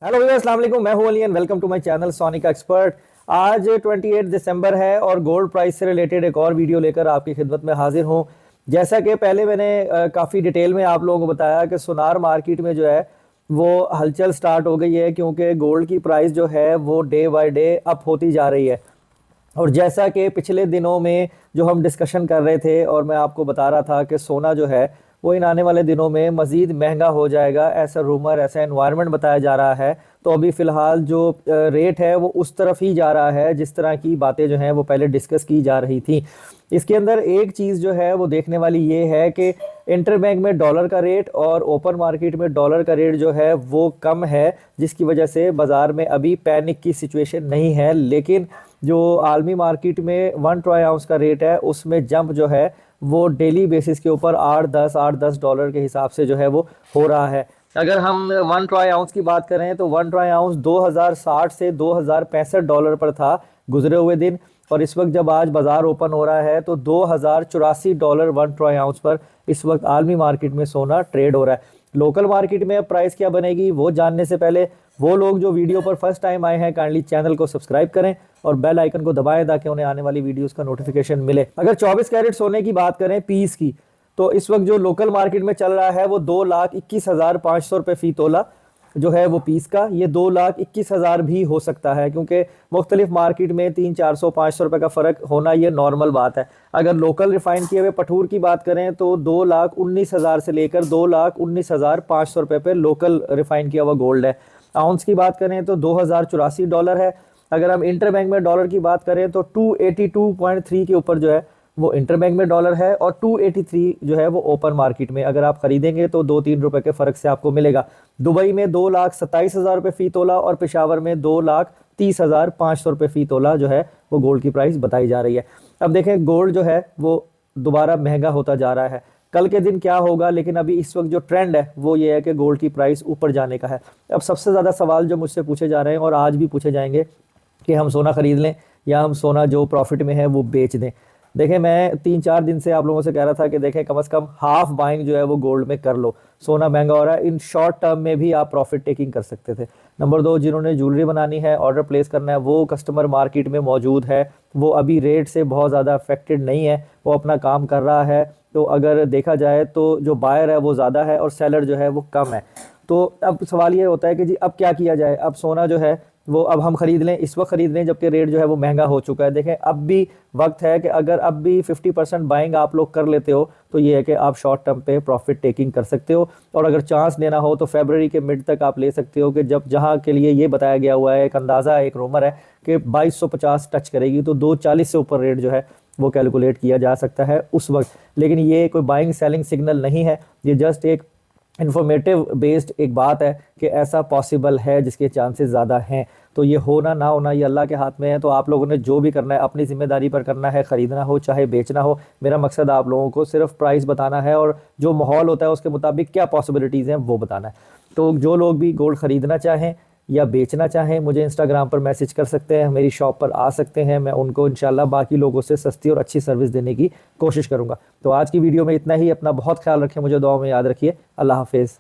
Hello भैया, अस्सलाम वालेकुम। मैं हूं Ali and welcome to my channel Sonika expert. आज 28 दिसंबर है और गोल्ड प्राइस से रिलेटेड एक और वीडियो लेकर आपकी खिदमत में हाजिर हूं। जैसा कि पहले मैंने काफ़ी डिटेल में आप लोगों को बताया कि सोनार मार्केट में जो है वो हलचल स्टार्ट हो गई है, क्योंकि गोल्ड की प्राइस जो है वो डे बाय डे अप होती जा रही है। और जैसा कि पिछले दिनों में जो हम डिस्कशन कर रहे थे और मैं आपको बता रहा था कि सोना जो है वो इन आने वाले दिनों में मज़ीद महंगा हो जाएगा, ऐसा रूमर, ऐसा एनवायरनमेंट बताया जा रहा है। तो अभी फ़िलहाल जो रेट है वो उस तरफ ही जा रहा है जिस तरह की बातें जो हैं वो पहले डिस्कस की जा रही थी। इसके अंदर एक चीज़ जो है वो देखने वाली ये है कि इंटरबैंक में डॉलर का रेट और ओपन मार्केट में डॉलर का रेट जो है वो कम है, जिसकी वजह से बाज़ार में अभी पैनिक की सिचुएशन नहीं है। लेकिन जो आलमी मार्केट में 1 ट्राई आउंस का रेट है उसमें जंप जो है वो डेली बेसिस के ऊपर 8-10 डॉलर के हिसाब से जो है वो हो रहा है। अगर हम 1 ट्राई आउंस की बात करें तो 1 ट्राई आउंस 2060 से $2065 पर था गुजरे हुए दिन, और इस वक्त जब आज बाजार ओपन हो रहा है तो $2084 1 ट्राई आउंस पर इस वक्त आलमी मार्केट में सोना ट्रेड हो रहा है। लोकल मार्केट में अब प्राइस क्या बनेगी वो जानने से पहले वो लोग जो वीडियो पर फर्स्ट टाइम आए हैं काइंडली चैनल को सब्सक्राइब करें और बेल आइकन को दबाएं ताकि उन्हें आने वाली वीडियोस का नोटिफिकेशन मिले। अगर 24 कैरेट सोने की बात करें पीस की, तो इस वक्त जो लोकल मार्केट में चल रहा है वो 2,21,500 रुपये फ़ी तोला जो है वो पीस का, ये 2,21,000 भी हो सकता है, क्योंकि मुख्तलिफ मार्केट में 300-400-500 रुपये का फ़र्क होना ये नॉर्मल बात है। अगर लोकल रिफाइन किए हुए पठूर की बात करें तो 2,19,000 से लेकर 2,19,500 रुपये पे लोकल रिफाइन किया हुआ गोल्ड है। आउंस की बात करें तो $2,084 है। अगर हम इंटर बैंक में डॉलर की बात करें तो 282.3 के ऊपर जो है वो इंटर बैंक में डॉलर है, और 283 जो है वो ओपन मार्केट में अगर आप खरीदेंगे तो 2-3 रुपए के फ़र्क से आपको मिलेगा। दुबई में 2,27,000 रुपये फ़ी तोला और पेशावर में 2,30,500 रुपये फ़ी तोला जो है वो गोल्ड की प्राइस बताई जा रही है। अब देखें गोल्ड जो है वो दोबारा महंगा होता जा रहा है, कल के दिन क्या होगा, लेकिन अभी इस वक्त जो ट्रेंड है वो ये है कि गोल्ड की प्राइस ऊपर जाने का है। अब सबसे ज़्यादा सवाल जो मुझसे पूछे जा रहे हैं और आज भी पूछे जाएंगे कि हम सोना ख़रीद लें या हम सोना जो प्रॉफिट में है वो बेच दें। देखें, मैं 3-4 दिन से आप लोगों से कह रहा था कि देखें कम से कम हाफ बाइंग जो है वो गोल्ड में कर लो। सोना महंगा हो रहा है, इन शॉर्ट टर्म में भी आप प्रॉफिट टेकिंग कर सकते थे। नंबर 2, जिन्होंने ज्वेलरी बनानी है, ऑर्डर प्लेस करना है, वो कस्टमर मार्केट में मौजूद है, वो अभी रेट से बहुत ज़्यादा अफेक्टेड नहीं है, वो अपना काम कर रहा है। तो अगर देखा जाए तो जो बायर है वो ज़्यादा है और सेलर जो है वो कम है। तो अब सवाल ये होता है कि जी अब क्या किया जाए। अब सोना जो है वो अब हम खरीद लें, इस वक्त खरीद लें जबकि रेट जो है वो महंगा हो चुका है। देखें अब भी वक्त है कि अगर अब भी 50% बाइंग आप लोग कर लेते हो तो ये है कि आप शॉर्ट टर्म पे प्रॉफिट टेकिंग कर सकते हो, और अगर चांस लेना हो तो फरवरी के मिड तक आप ले सकते हो कि जब जहां के लिए ये बताया गया हुआ है, एक अंदाज़ा, एक रूमर है कि 2250 टच करेगी तो 240 से ऊपर रेट जो है वो कैलकुलेट किया जा सकता है उस वक्त। लेकिन ये कोई बाइंग सेलिंग सिग्नल नहीं है, ये जस्ट एक इन्फॉर्मेटिव बेस्ड एक बात है कि ऐसा पॉसिबल है, जिसके चांसेस ज़्यादा हैं। तो ये होना ना होना ये अल्लाह के हाथ में है। तो आप लोगों ने जो भी करना है अपनी ज़िम्मेदारी पर करना है, ख़रीदना हो चाहे बेचना हो। मेरा मकसद आप लोगों को सिर्फ प्राइस बताना है और जो माहौल होता है उसके मुताबिक क्या पॉसिबिलिटीज़ हैं वो बताना है। तो जो लोग भी गोल्ड ख़रीदना चाहें या बेचना चाहें मुझे इंस्टाग्राम पर मैसेज कर सकते हैं, मेरी शॉप पर आ सकते हैं, मैं उनको इंशाल्लाह बाकी लोगों से सस्ती और अच्छी सर्विस देने की कोशिश करूँगा। तो आज की वीडियो में इतना ही। अपना बहुत ख्याल रखें, मुझे दुआ में याद रखिए। अल्लाह हाफिज़।